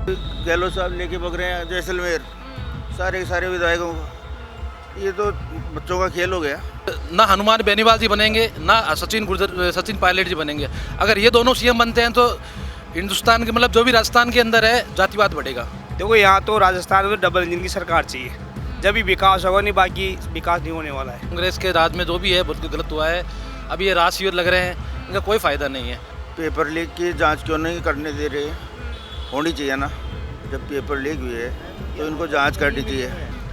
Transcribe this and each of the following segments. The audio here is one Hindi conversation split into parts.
गहलोत साहब लेके भग रहे हैं जैसलमेर सारे के सारे विधायकों को। ये तो बच्चों का खेल हो गया। ना हनुमान बेनीवाल जी बनेंगे, ना सचिन पायलट जी बनेंगे। अगर ये दोनों सीएम बनते हैं तो हिंदुस्तान के मतलब जो भी राजस्थान के अंदर है जातिवाद बढ़ेगा। देखो यहाँ तो राजस्थान में डबल इंजन की सरकार चाहिए, जब भी विकास होगा, नहीं बाकी विकास नहीं होने वाला है। कांग्रेस के राज में जो भी है बहुत गलत हुआ है। अभी ये राज शिविर लग रहे हैं, इनका कोई फ़ायदा नहीं है। पेपर लीक की जांच क्यों नहीं करने दे रहे? होनी चाहिए ना। जब पेपर लीक हुई है तो इनको जांच करनी चाहिए।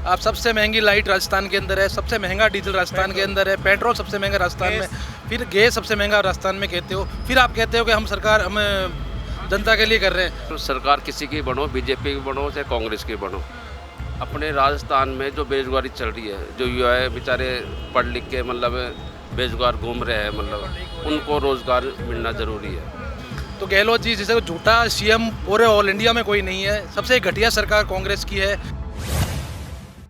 आप सबसे महंगी लाइट राजस्थान के अंदर है, सबसे महंगा डीजल राजस्थान के अंदर है, पेट्रोल सबसे महंगा राजस्थान में, फिर गैस सबसे महंगा राजस्थान में कहते हो, फिर आप कहते हो कि हम जनता के लिए कर रहे हैं। तो सरकार किसी की बनो, बीजेपी की बनो चाहे कांग्रेस की बनो, अपने राजस्थान में जो बेरोजगारी चल रही है, जो युवा है बेचारे पढ़ लिख के मतलब बेरोजगार घूम रहे हैं, मतलब उनको रोजगार मिलना जरूरी है। तो गहलोत जी जैसे झूठा सीएम पूरे ऑल इंडिया में कोई नहीं है, सबसे घटिया सरकार कांग्रेस की है।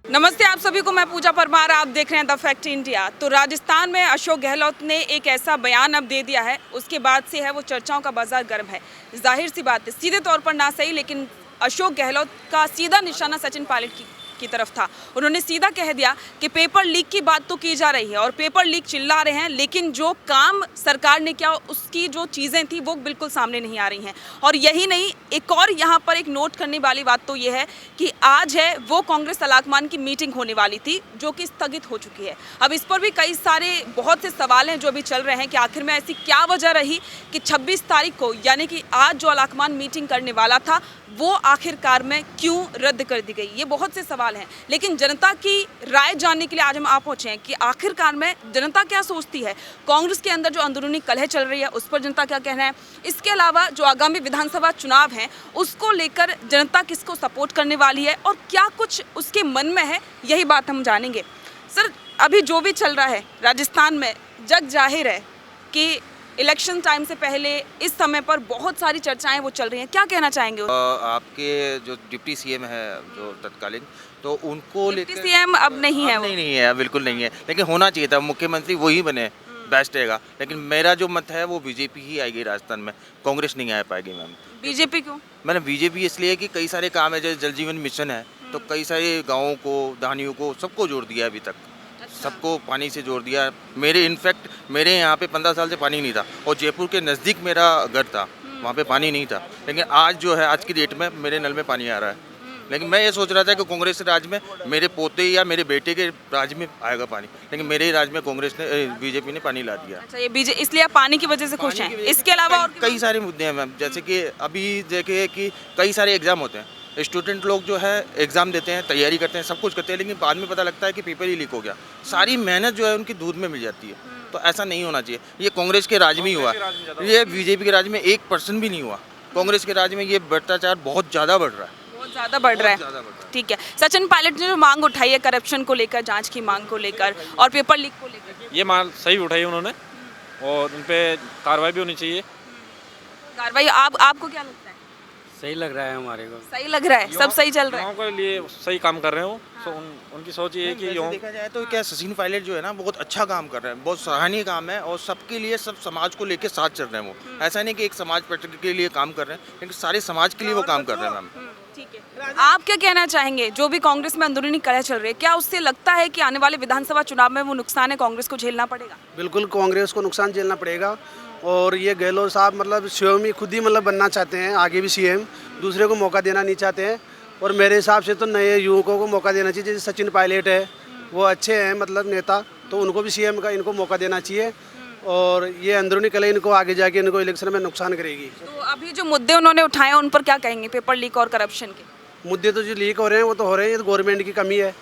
नमस्ते आप सभी को, मैं पूजा परमार, आप देख रहे हैं द फैक्ट इंडिया। तो राजस्थान में अशोक गहलोत ने एक ऐसा बयान अब दे दिया है, उसके बाद से है वो चर्चाओं का बाजार गर्म है। जाहिर सी बात है, सीधे तौर पर ना सही, लेकिन अशोक गहलोत का सीधा निशाना सचिन पायलट की तरफ था। उन्होंने सीधा कह दिया कि पेपर लीक की बात तो की जा रही है और पेपर लीक चिल्ला रहे हैं, लेकिन जो काम सरकार ने किया उसकी जो चीज़ें थी वो बिल्कुल सामने नहीं आ रही हैं। और यही नहीं, एक और यहाँ पर एक नोट करने वाली बात तो ये है कि आज है वो कांग्रेस अलाकमान की मीटिंग होने वाली थी जो कि स्थगित हो चुकी है। अब इस पर भी कई सारे बहुत से सवाल हैं जो अभी चल रहे हैं कि आखिर में ऐसी क्या वजह रही कि 26 तारीख को, यानी कि आज जो अलाकमान मीटिंग करने वाला था, वो आखिरकार में क्यों रद्द कर दी गई। ये बहुत से सवाल हैं, लेकिन जनता की राय जानने के लिए आज हम आप पहुंचे हैं कि आखिरकार में जनता क्या सोचती है। कांग्रेस के अंदर जो अंदरूनी कलह चल रही है उस पर जनता क्या कहना है। इसके अलावा जो आगामी विधानसभा चुनाव हैं उसको लेकर जनता किसको सपोर्ट करने वाली है और क्या कुछ उसके मन में है, यही बात हम जानेंगे। सर, अभी जो भी चल रहा है राजस्थान में, जग जाहिर है कि इलेक्शन टाइम से पहले इस समय पर बहुत सारी चर्चाएं वो चल रही हैं, क्या कहना चाहेंगे? आपके जो डिप्टी सीएम है जो तत्कालीन, तो उनको डिप्टी सीएम अब नहीं है, वो नहीं है, बिल्कुल नहीं है, लेकिन होना चाहिए था। मुख्यमंत्री वही बने, बेस्ट रहेगा। लेकिन मेरा जो मत है वो बीजेपी ही आएगी राजस्थान में, कांग्रेस नहीं आ पाएगी मैम। बीजेपी क्यों? मैंने बीजेपी इसलिए कि कई सारे काम है, जैसे जल जीवन मिशन है, तो कई सारे गाँवों को, दानियों को, सबको जोड़ दिया अभी तक। सबको पानी से जोड़ दिया। इनफैक्ट मेरे यहाँ पे 15 साल से पानी नहीं था और जयपुर के नज़दीक मेरा घर था, वहाँ पे पानी नहीं था। लेकिन आज जो है, आज की डेट में मेरे नल में पानी आ रहा है। लेकिन मैं ये सोच रहा था कि कांग्रेस राज में मेरे पोते या मेरे बेटे के राज में आएगा पानी, लेकिन मेरे ही राज में कांग्रेस ने, बीजेपी ने पानी ला दिया। अच्छा, ये इसलिए आप पानी की वजह से खुश हैं? इसके अलावा और कई सारे मुद्दे हैं मैम, जैसे कि अभी देखिए कि कई सारे एग्जाम होते हैं, स्टूडेंट लोग जो है एग्ज़ाम देते हैं, तैयारी करते हैं, सब कुछ करते हैं, लेकिन बाद में पता लगता है कि पेपर ही लीक हो गया। सारी मेहनत जो है उनकी दूध में मिल जाती है। तो ऐसा नहीं होना चाहिए। ये कांग्रेस के राज में ही हुआ, ये बीजेपी के राज में 1% भी नहीं हुआ। कांग्रेस के राज में ये भ्रष्टाचार बहुत ज़्यादा बढ़ रहा है, बहुत ज़्यादा बढ़ रहा है। ठीक है, सचिन पायलट ने जो मांग उठाई है करप्शन को लेकर, जांच की मांग को लेकर और पेपर लीक को लेकर, ये मांग सही उठाई उन्होंने और उन पर कार्रवाई भी होनी चाहिए। कार्रवाई आपको क्या लगता है? सही लग रहा है हमारे को। सही लग रहा है, सब सही चल रहा है, युवाओं के लिए सही काम कर रहे हो। तो उनकी सोच ये है कि देखा जाए तो क्या सचिन पायलट जो है ना, बहुत अच्छा काम कर रहे हैं, बहुत सराहनीय काम है और सबके लिए, सब समाज को लेके साथ चल रहे हैं वो। ऐसा नहीं कि एक समाज पार्टी के लिए काम कर रहे हैं, लेकिन सारे समाज के लिए वो काम कर रहे हैं मैम। ठीक है, आप क्या कहना चाहेंगे? जो भी कांग्रेस में अंदरूनी कलह चल रही है, क्या उससे लगता है कि आने वाले विधानसभा चुनाव में वो नुकसान है कांग्रेस को झेलना पड़ेगा? बिल्कुल कांग्रेस को नुकसान झेलना पड़ेगा। और ये गहलोत साहब मतलब स्वयं ही खुद ही मतलब बनना चाहते हैं, आगे भी सीएम, दूसरे को मौका देना नहीं चाहते हैं। और मेरे हिसाब से तो नए युवकों को मौका देना चाहिए, जैसे सचिन पायलट है, वो अच्छे हैं मतलब नेता, तो उनको भी सीएम का इनको मौका देना चाहिए। और ये अंदरूनी कलह इनको आगे जाके इनको इलेक्शन में नुकसान करेगी। तो अभी जो मुद्दे उन्होंने उठाए हैं उन पर क्या कहेंगे? पेपर लीक और करप्शन के मुद्दे तो जो लीक हो रहे हैं वो तो हो रहे हैं, ये तो गवर्नमेंट की कमी है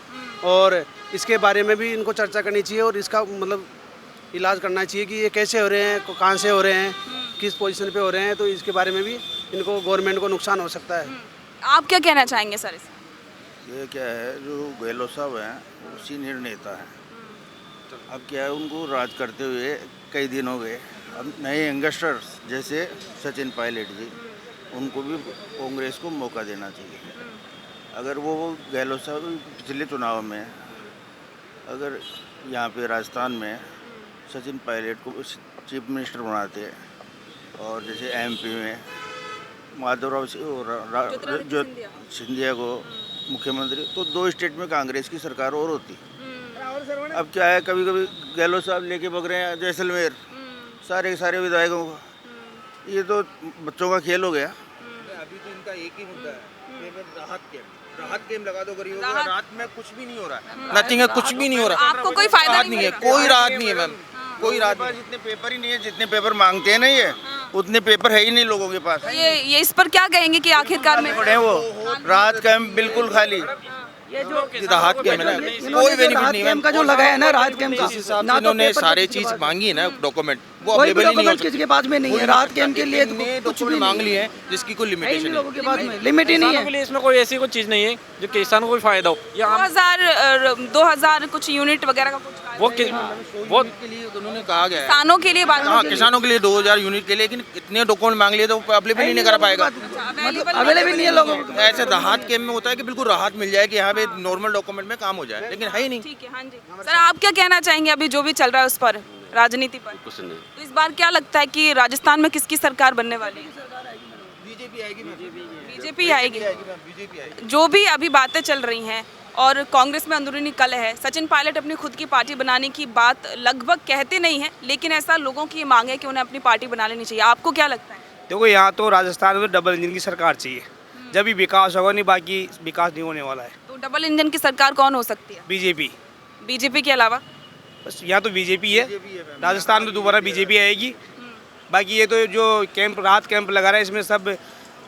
और इसके बारे में भी इनको चर्चा करनी चाहिए और इसका मतलब इलाज करना चाहिए कि ये कैसे हो रहे हैं, कहाँ से हो रहे हैं, किस पोजीशन पे हो रहे हैं। तो इसके बारे में भी इनको, गवर्नमेंट को नुकसान हो सकता है। आप क्या कहना चाहेंगे सर इसमें? ये क्या है, जो गहलोत साहब हैं वो सीनियर नेता हैं। अब क्या है, उनको राज करते हुए कई दिन हो गए। अब नए यंगस्टर्स जैसे सचिन पायलट जी, उनको भी कांग्रेस को मौका देना चाहिए। अगर वो गहलोत साहब पिछले चुनाव में अगर यहाँ पे राजस्थान में सचिन पायलट को चीफ मिनिस्टर बनाते और जैसे एमपी में माधवराव जो सिंधिया को मुख्यमंत्री, तो 2 स्टेट में कांग्रेस की सरकार और होती। अब क्या है, कभी कभी गहलोत साहब लेके भग रहे हैं जैसलमेर सारे के सारे विधायकों को, ये तो बच्चों का खेल हो गया। अभी तो इनका एक ही मुद्दा है, राहत कैंप लगा दो गरीबों को। रात में कुछ भी नहीं हो रहा है, नथिंग है, कुछ भी नहीं हो रहा। आपको कोई फायदा नहीं है, कोई राहत नहीं है मैम, कोई राहत नहीं। जितने पेपर ही नहीं है, जितने पेपर मांगते हैं ना ये, उतने पेपर है ही नहीं लोगों के पास। ये इस पर क्या कहेंगे कि आखिरकार में पड़े वो राहत कैंप बिल्कुल खाली। राहत कैंप है ना, कोई बेनिफिट नहीं है। का जो लगा है ना राहत कैंप का, जिस हिसाब से इन्होंने सारे चीज मांगी है ना डॉक्यूमेंट, वो कोई अवेलेबल ही नहीं हो किसी के पास में नहीं है। राहत कैंप के लिए कुछ भी मांग लिए हैं जिसकी कोई लिमिटेशन नहीं। लोगों के पास में लिमिट ही नहीं किसानों है। के लिए इसमें कोई ऐसी कोई चीज़ नहीं है जो किसानों को भी फायदा हो। या आम 2000 कुछ यूनिट वगैरह का कुछ वो के लिए उन्होंने कहा गया है। किसानों के लिए बात हाँ, किसानों के लिए 2000 यूनिट के लिए, लेकिन इतने डॉक्यूमेंट मांग लिए तो अवेलेबल ही नहीं करा पाएगा। अवेलेबल नहीं है लोगों को। ऐसे राहत कैंप में होता है कि बिल्कुल राहत मिल जाए कि यहाँ पे नॉर्मल डॉक्यूमेंट में काम हो जाए, लेकिन है ही नहीं। ठीक है, हाँ जी सर, आप क्या कहना चाहेंगे अभी जो भी चल रहा है उस पर, राजनीति पर? कुछ नहीं। तो इस बार क्या लगता है कि राजस्थान में किसकी सरकार बनने वाली है? बीजेपी आएगी, बीजेपी आएगी। जो भी अभी बातें चल रही हैं और कांग्रेस में अंदरूनी कलह है, सचिन पायलट अपनी खुद की पार्टी बनाने की बात लगभग कहते नहीं है, लेकिन ऐसा लोगों की मांग है कि उन्हें अपनी पार्टी बना लेनी चाहिए। आपको क्या लगता है? देखो, यहाँ तो राजस्थान में डबल इंजन की सरकार चाहिए, जब भी विकास होगा, नहीं बाकी विकास नहीं होने वाला है। तो डबल इंजन की सरकार कौन हो सकती है? बीजेपी। बीजेपी के अलावा? बस यहाँ तो बीजेपी है, राजस्थान में दोबारा बीजेपी आएगी। बाकी ये तो जो कैंप राहत कैंप लगा रहा है, इसमें सब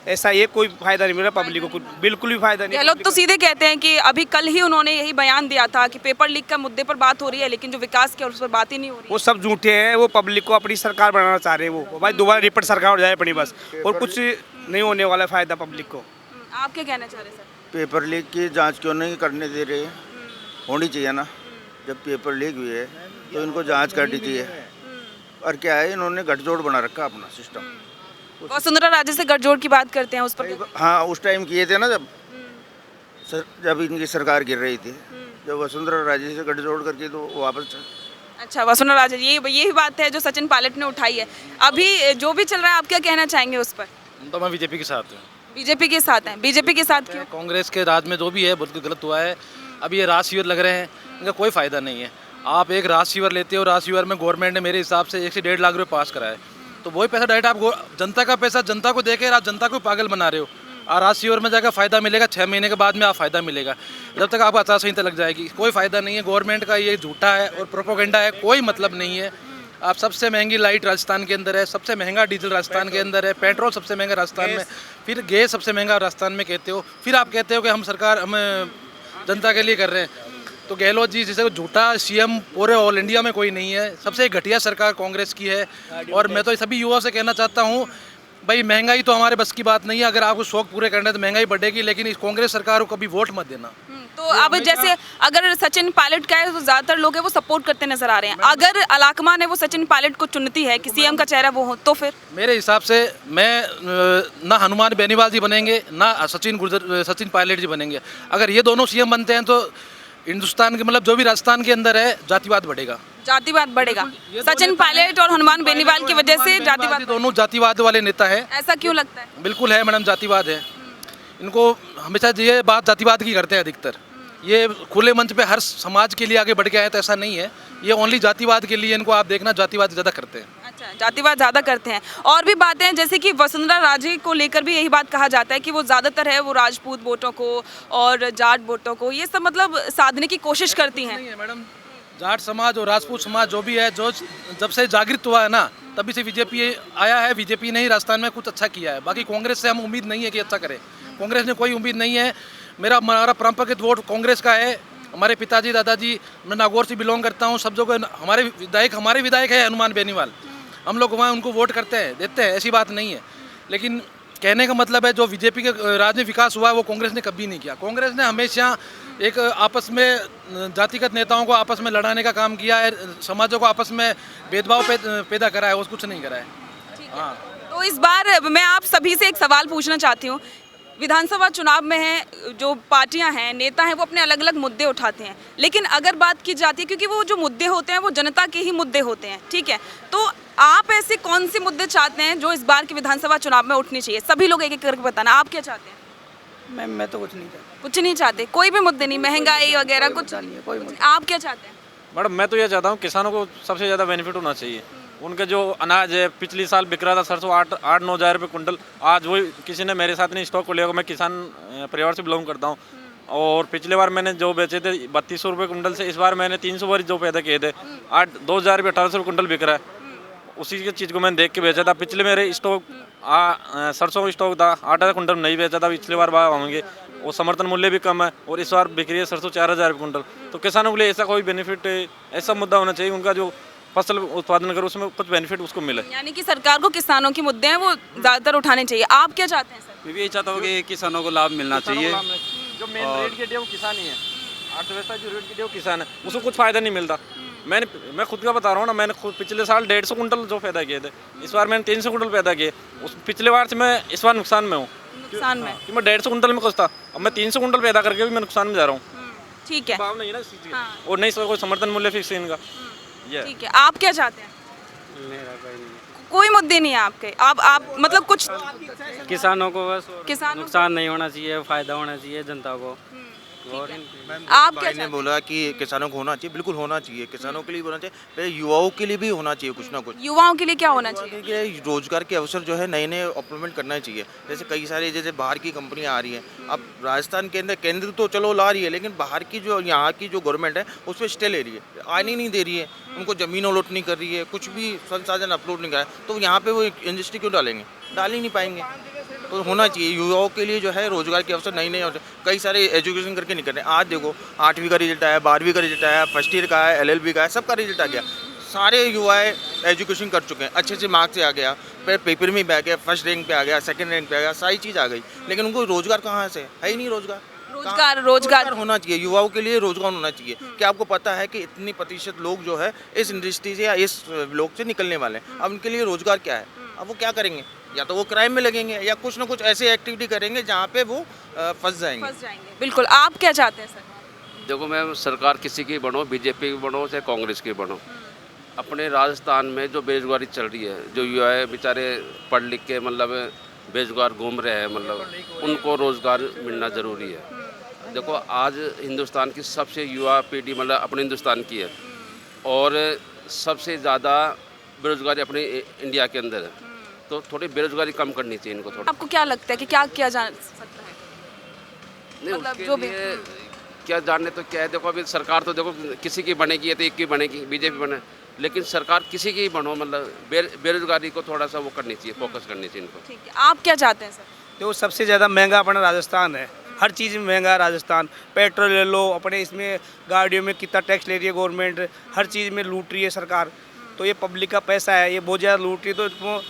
ऐसा ये कोई फायदा नहीं मिल रहा पब्लिक को, बिल्कुल भी फायदा नहीं। गहलोत तो सीधे कहते हैं कि अभी कल ही उन्होंने यही बयान दिया था कि पेपर लीक का मुद्दे पर बात हो रही है, लेकिन जो विकास के उस पर बात ही नहीं हो रही। वो सब झूठे हैं, वो पब्लिक को अपनी सरकार बनाना चाह रहे हैं। वो भाई दोबारा रिपीट सरकार हो जाए अपनी बस, और कुछ नहीं होने वाला फायदा पब्लिक को। आप क्या कहना चाह रहे हैं सर? पेपर लीक की जांच क्यों नहीं करने दे रहे? होनी चाहिए ना, जब पेपर लीक हुई है तो इनको जांच करनी चाहिए। और क्या है, इन्होंने गठजोड़ बना रखा अपना सिस्टम। वसुंधरा राजे से गठजोड़ की बात करते हैं, उस पर हाँ, उस टाइम किए थे ना, जब इनकी सरकार गिर रही थी, जब वसुंधरा राजे से गठजोड़ करके तो वापस। अच्छा, वसुंधरा राजे, यही बात है जो सचिन पायलट ने उठाई है। अभी जो भी चल रहा है, आप क्या कहना चाहेंगे उस पर? तो मैं बीजेपी के साथ हूँ। बीजेपी के साथ हैं? बीजेपी के साथ क्यों? कांग्रेस के राज में जो भी है बहुत गलत हुआ है। अभी ये राज शिविर लग रहे हैं, इनका कोई फ़ायदा नहीं है। आप एक राज शिविर लेते हो, राज शिविर में गवर्नमेंट ने मेरे हिसाब से 1 से 1.5 लाख रुपये पास करा है, तो वही पैसा डायरेक्ट आप जनता का पैसा जनता को देकर आप जनता को पागल बना रहे हो। और राज शिविर में जाकर फ़ायदा मिलेगा 6 महीने के बाद में आप फ़ायदा मिलेगा, जब तक आपको आचार संहिता लग जाएगी कोई फ़ायदा नहीं है। गवर्नमेंट का ये झूठा है और प्रोपोगेंडा है, कोई मतलब नहीं है। आप सबसे महंगी लाइट राजस्थान के अंदर है, सबसे महंगा डीजल राजस्थान के अंदर है, पेट्रोल सबसे महंगा राजस्थान में, फिर गैस सबसे महंगा राजस्थान में कहते हो, फिर आप कहते हो कि हम सरकार हम जनता के लिए कर रहे हैं। तो गहलोत जी जैसे झूठा सीएम पूरे ऑल इंडिया में कोई नहीं है, सबसे घटिया सरकार कांग्रेस की है। और मैं तो सभी युवाओं से कहना चाहता हूँ, भाई महंगाई तो हमारे बस की बात नहीं है, अगर आपको शौक पूरे करने तो महंगाई बढ़ेगी, लेकिन इस कांग्रेस सरकार को कभी वोट मत देना। तो अब जैसे अगर सचिन पायलट का है तो ज़्यादातर लोग हैं वो सपोर्ट करते नजर आ रहे हैं। अगर अलाकमा ने वो सचिन पायलट को चुनती है कि सीएम का चेहरा वो हो, तो फिर मेरे हिसाब से मैं ना हनुमान बेनीवाल जी बनेंगे ना सचिन पायलट जी बनेंगे। अगर ये दोनों सीएम बनते हैं तो हिंदुस्तान के मतलब जो भी राजस्थान के अंदर है जातिवाद बढ़ेगा। जातिवाद बढ़ेगा? सचिन पायलट और हनुमान बेनीवाल की वजह से जातिवाद? दोनों जातिवाद वाले नेता है। ऐसा क्यों लगता है? बिल्कुल है मैडम, जातिवाद है। इनको हमेशा ये बात जातिवाद की करते हैं अधिकतर, ये खुले मंच पे हर समाज के लिए आगे बढ़ के आए तो ऐसा नहीं है, ये ओनली जातिवाद के लिए इनको आप देखना जातिवाद ज़्यादा करते हैं। अच्छा, जातिवाद ज़्यादा करते हैं। और भी बातें हैं, जैसे कि वसुंधरा राजे को लेकर भी यही बात कहा जाता है कि वो ज़्यादातर है वो राजपूत वोटों को और जाट वोटों को ये सब मतलब साधने की कोशिश करती हैं। नहीं है मैडम, जाट समाज और राजपूत समाज जो भी है, जो जब से जागृत हुआ है ना तभी से बीजेपी आया है। बीजेपी ने ही राजस्थान में कुछ अच्छा किया है, बाकी कांग्रेस से हम उम्मीद नहीं है कि अच्छा करे। कांग्रेस ने कोई उम्मीद नहीं है। हमारा परंपरागत वोट कांग्रेस का है। हमारे पिताजी दादाजी, मैं नागौर से बिलोंग करता हूँ, सब जगह हमारे विधायक है हनुमान बेनीवाल, हम लोग वहाँ उनको वोट करते हैं, देते हैं, ऐसी बात नहीं है। लेकिन कहने का मतलब है जो बीजेपी के राज में विकास हुआ है वो कांग्रेस ने कभी नहीं किया। कांग्रेस ने हमेशा एक आपस में जातिगत नेताओं को आपस में लड़ाने का काम किया है, समाजों को आपस में भेदभाव पैदा करा है, वो कुछ नहीं करा है। हाँ, तो इस बार मैं आप सभी से एक सवाल पूछना चाहती हूँ। विधानसभा चुनाव में है जो पार्टियां हैं, नेता हैं, वो अपने अलग अलग मुद्दे उठाते हैं, लेकिन अगर बात की जाती है, क्योंकि वो जो मुद्दे होते हैं वो जनता के ही मुद्दे होते हैं, ठीक है, तो आप ऐसे कौन से मुद्दे चाहते हैं जो इस बार के विधानसभा चुनाव में उठनी चाहिए? सभी लोग एक एक करके बताना, आप क्या चाहते हैं? मैं तो कुछ नहीं चाहता। कुछ नहीं चाहते, कोई भी मुद्दे नहीं, महंगाई वगैरह कुछ नहीं, आप क्या चाहते हैं? मैडम मैं तो ये चाहता हूँ किसानों को सबसे ज़्यादा बेनिफिट होना चाहिए। उनके जो अनाज है पिछली साल बिक रहा था सरसों 8-9 हज़ार रुपये कुंटल, आज वही किसी ने मेरे साथ नहीं स्टॉक को लिया। मैं किसान परिवार से बिलोंग करता हूँ और पिछले बार मैंने जो बेचे थे 3200 रुपये कुंटल से इस बार मैंने 300 बार जो पैदा किए थे 2,000 रुपये 1,800 कुंटल बिक रहा है। उसी की चीज़ को मैंने देख के बेचा था। पिछले मेरे स्टॉक सरसों का स्टॉक था 8,000 कुंटल नहीं बेचा था, पिछले बार भाव होंगे और समर्थन मूल्य भी कम है और इस बार बिक रही है सरसों 4,000 रुपये कुंटल। तो किसानों के लिए ऐसा कोई बेनिफिट, ऐसा मुद्दा होना चाहिए उनका जो फसल उत्पादन करे उसमें कुछ बेनिफिट उसको मिले। यानी कि सरकार को किसानों के मुद्दे हैं वो ज़्यादातर उठाने चाहिए। आप क्या चाहते हैं सर? मैं भी यही चाहता हूँ कि किसानों को लाभ मिलना चाहिए। जो मेन रेट के दिए वो किसान ही है, अर्थव्यवस्था जो रेट के दिए वो किसान है, उसको कुछ फायदा नहीं मिलता। मैं खुद का बता रहा हूँ ना, मैंने खुद पिछले साल 150 कुंटल जो पैदा किए थे, इस बार मैंने 300 कुंटल पैदा किए। उस पिछले बार से मैं इस बार नुकसान में हूँ। नुकसान में? कि मैं 150 कुंटल में खुश था, अब मैं 300 कुंटल पैदा करके भी मैं नुकसान में जा रहा हूँ। ठीक है, भाव नहीं है ना इस चीज़ का। हाँ। और नहीं कोई समर्थन मूल्य फिक्स है इनका। ठीक है, आप क्या चाहते हैं? मेरा कोई नहीं। कोई मुद्दे नहीं है आपके? आप मतलब कुछ किसानों को बस किसानों नुकसान नहीं होना चाहिए, फायदा होना चाहिए जनता को। और आप क्या भाई ने बोला कि किसानों को होना चाहिए, बिल्कुल होना चाहिए। किसानों के लिए होना चाहिए, पहले युवाओं के लिए भी होना चाहिए कुछ ना कुछ। युवाओं के लिए क्या होना चाहिए? कि रोजगार के अवसर जो है नए नए इम्प्लीमेंट करना चाहिए। जैसे कई सारे जैसे बाहर की कंपनियां आ रही हैं, अब राजस्थान के अंदर केंद्र तो चलो ला रही है, लेकिन बाहर की जो यहाँ की जो गवर्नमेंट है उस पर स्टे ले रही है, आने नहीं दे रही है, उनको ज़मीन अलॉट नहीं कर रही है, कुछ भी संसाधन अपलोड नहीं कर रहा है। तो यहाँ पे वो इंडस्ट्री क्यों डालेंगे? डाल ही नहीं पाएंगे। तो होना चाहिए युवाओं के लिए जो है रोजगार के अवसर नए नए अवसर। कई सारे एजुकेशन करके नहीं कर रहे। आज देखो 8वीं का रिजल्ट आया, 12वीं का रिजल्ट आया, फर्स्ट ईयर का है, LLB का है, सबका रिजल्ट आ गया। सारे युवा एजुकेशन कर चुके हैं, अच्छे से मार्क्स से आ गया, फिर पेपर में भी आ गया, फर्स्ट रैंक पे आ गया, सेकंड रैंक पे आ गया, सारी चीज़ आ गई। लेकिन उनको रोजगार कहाँ से है ही नहीं। रोजगार होना चाहिए, युवाओं के लिए रोजगार होना चाहिए। क्या आपको पता है कि इतनी प्रतिशत लोग जो है इस इंडस्ट्री से या इस ब्लॉक से निकलने वाले हैं? अब उनके लिए रोजगार क्या है? अब वो क्या करेंगे? या तो वो क्राइम में लगेंगे या कुछ ना कुछ ऐसी एक्टिविटी करेंगे जहाँ पे वो फंस जाएंगे। बिल्कुल। आप क्या चाहते हैं सर? देखो मैम, सरकार किसी की बनो, बीजेपी की बनो चाहे कांग्रेस की बनो, अपने राजस्थान में जो बेरोजगारी चल रही है, जो युवा है बेचारे पढ़ लिख के मतलब बेरोजगार घूम रहे हैं, मतलब उनको रोज़गार मिलना ज़रूरी है। देखो आज हिंदुस्तान की सबसे युवा पीढ़ी मतलब अपने हिंदुस्तान की है और सबसे ज़्यादा बेरोजगारी अपने इंडिया के अंदर है। तो थोड़ी बेरोजगारी कम करनी चाहिए इनको थोड़ा। आपको क्या लगता है कि क्या किया जा सकता है? नहीं मतलब उसके जो भी लिए क्या जानने तो क्या है। देखो अभी सरकार तो देखो किसी की बनेगी, है तो एक की बनेगी, बीजेपी बने, लेकिन सरकार किसी की बनो मतलब बेरोजगारी को थोड़ा सा वो करनी चाहिए, फोकस करनी चाहिए इनको। ठीक है, आप क्या चाहते हैं सर? देखो सबसे ज़्यादा महंगा अपना राजस्थान है, हर चीज़ में महंगा है राजस्थान। पेट्रोल ले लो, अपने इसमें गाड़ियों में कितना टैक्स ले रही है गवर्नमेंट, हर चीज़ में लूट रही है सरकार। तो ये पब्लिक का पैसा है, ये बहुत ज़्यादा लूट रही है, तो इसको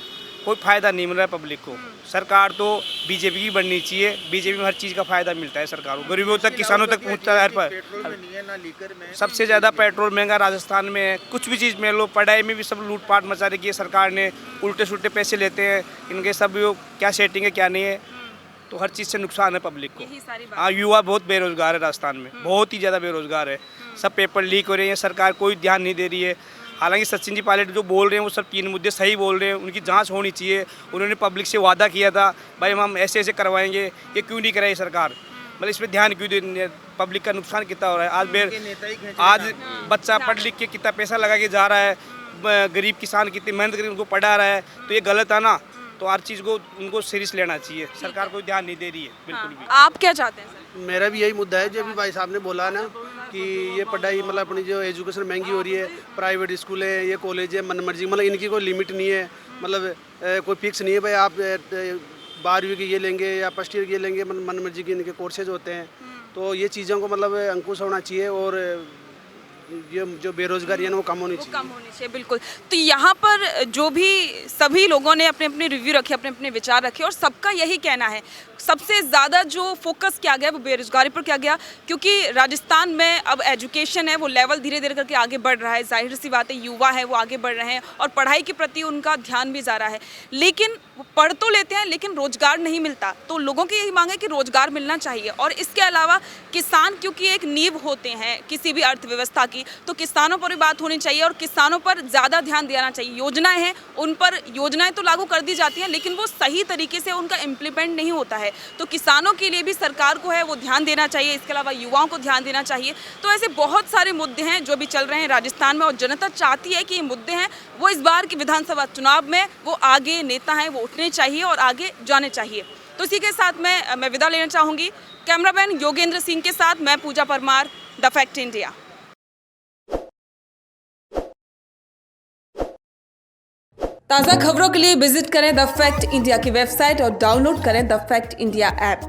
कोई फ़ायदा नहीं मिल रहा है पब्लिक को। सरकार तो बीजेपी की बननी चाहिए, बीजेपी में हर चीज़ का फ़ायदा मिलता है सरकार को, गरीबों तक किसानों तक पहुँचता है हर पर। सबसे ज़्यादा पेट्रोल महंगा राजस्थान में है। कुछ भी चीज़ में लो, पढ़ाई में भी सब लूटपाट मचा रखी है सरकार ने, उल्टे सुल्टे पैसे लेते हैं इनके, सब क्या सेटिंग है क्या नहीं है। तो हर चीज़ से नुकसान है पब्लिक को। हाँ, युवा बहुत बेरोजगार है राजस्थान में, बहुत ही ज़्यादा बेरोजगार है। सब पेपर लीक हो रहे हैं, सरकार कोई ध्यान नहीं दे रही है। हालांकि सचिन जी पायलट जो बोल रहे हैं वो सब 3 मुद्दे सही बोल रहे हैं, उनकी जांच होनी चाहिए। उन्होंने पब्लिक से वादा किया था भाई हम ऐसे ऐसे करवाएंगे, ये क्यों नहीं कराई सरकार? मतलब इस पर ध्यान क्यों दे? पब्लिक का नुकसान कितना हो रहा है। आज बच्चा पढ़ लिख के कितना पैसा लगा के जा रहा है, गरीब किसान कितनी मेहनत करके उनको पढ़ा रहा है, तो ये गलत है ना। तो हर चीज़ को उनको सीरियस लेना चाहिए, सरकार कोई ध्यान नहीं दे रही है बिल्कुल भी। आप क्या चाहते हैं सर? मेरा भी यही मुद्दा है जो अभी भाई साहब ने बोला ना कि ये पढ़ाई मतलब अपनी जो एजुकेशन महंगी हो रही है, प्राइवेट स्कूल है, ये कॉलेज है, मनमर्जी, मतलब इनकी कोई लिमिट नहीं है, मतलब कोई फिक्स नहीं है भाई आप 12वीं की ये लेंगे या फर्स्ट ईयर की ये लेंगे, मनमर्जी के इनके कोर्सेज होते हैं। तो ये चीज़ों को मतलब अंकुश होना चाहिए और ये जो बेरोजगारी है ना वो कम होनी चाहिए। बिल्कुल। तो यहाँ पर जो भी सभी लोगों ने अपने अपने रिव्यू रखे, अपने अपने विचार रखे और सबका यही कहना है सबसे ज़्यादा जो फोकस किया गया वो बेरोजगारी पर किया गया, क्योंकि राजस्थान में अब एजुकेशन है वो लेवल धीरे धीरे करके आगे बढ़ रहा है। जाहिर सी बात है युवा है वो आगे बढ़ रहे हैं और पढ़ाई के प्रति उनका ध्यान भी जा रहा है, लेकिन वो पढ़ तो लेते हैं लेकिन रोजगार नहीं मिलता। तो लोगों की यही मांग है कि रोजगार मिलना चाहिए। और इसके अलावा किसान क्योंकि एक नींव होते हैं किसी भी अर्थव्यवस्था की, तो किसानों पर भी बात होनी चाहिए और किसानों पर ज़्यादा ध्यान देना चाहिए। योजनाएं हैं, उन पर योजनाएं तो लागू कर दी जाती हैं, लेकिन वो सही तरीके से उनका इम्प्लीमेंट नहीं होता है। तो किसानों के लिए भी सरकार को है वो ध्यान देना चाहिए, इसके अलावा युवाओं को ध्यान देना चाहिए। तो ऐसे बहुत सारे मुद्दे हैं जो भी चल रहे हैं राजस्थान में, और जनता चाहती है कि ये मुद्दे हैं वो इस बार की विधानसभा चुनाव में वो आगे नेता हैं वो उठने चाहिए और आगे जाने चाहिए। तो इसी के साथ मैं विदा लेना चाहूँगी। कैमरामैन योगेंद्र सिंह के साथ मैं पूजा परमार, द फैक्ट इंडिया। ताज़ा खबरों के लिए विजिट करें द फैक्ट इंडिया की वेबसाइट और डाउनलोड करें द फैक्ट इंडिया ऐप।